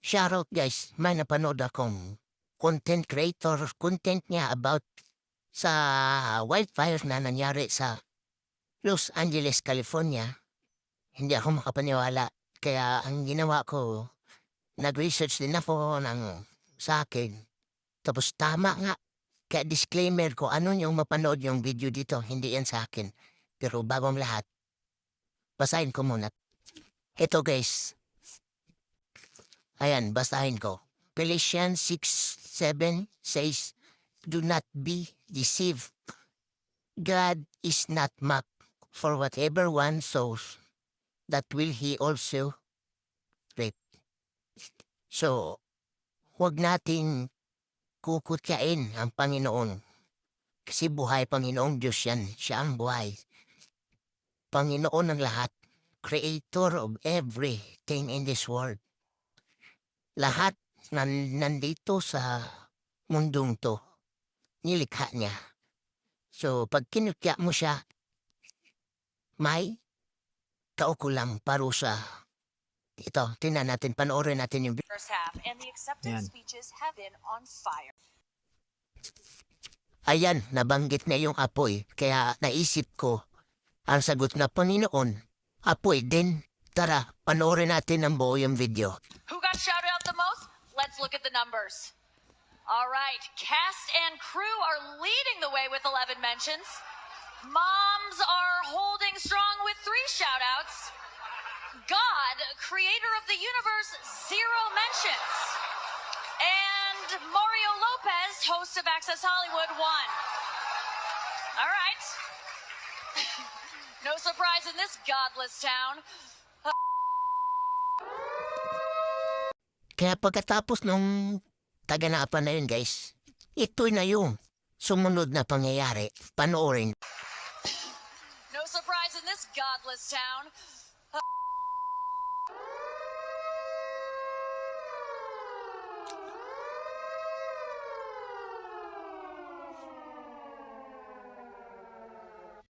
Shoutout guys, may napanood akong content creator, content niya about sa wildfires na nangyari sa Los Angeles, California. Hindi ako makapaniwala. Kaya ang ginawa ko, nag-research din ako sa akin. Tapos tama nga. Kaya disclaimer ko, ano yung mapanood yung video dito, hindi yan sa akin. Pero bagong lahat, basahin ko muna. Ito guys, ayan, basahin ko. Galatians 6:7 says, "Do not be deceived. God is not mocked. For whatever one sows, that will he also reap." So, huwag nating kukutyain ang Panginoon. Kasi buhay Panginoong Diyos yan. Siya ang buhay. Panginoon ng lahat. Creator of everything in this world. Lahat nandito sa mundong to, nilikha niya. So, pag kinutya mo siya, may kaukulang parusa. Ito, tingnan natin, panoorin natin yung first half, and the acceptance Yan. speeches have been on fire. Ayan, nabanggit na yung apoy. Kaya naisip ko, ang sagot na Panginoon, apoy din. Tara, panoorin natin ang buo yung video. Who got shouted out the most? Let's look at the numbers. All right, cast and crew are leading the way with 11 mentions. Moms are holding strong with 3 shout-outs. God, creator of the universe, 0 mentions. And Mario Lopez, host of Access Hollywood, 1. All right. No surprise in this godless town. Kaya pagkatapos nung taganapan na yun guys, ito na yung sumunod na pangyayari. Panoorin. No surprise in this godless town.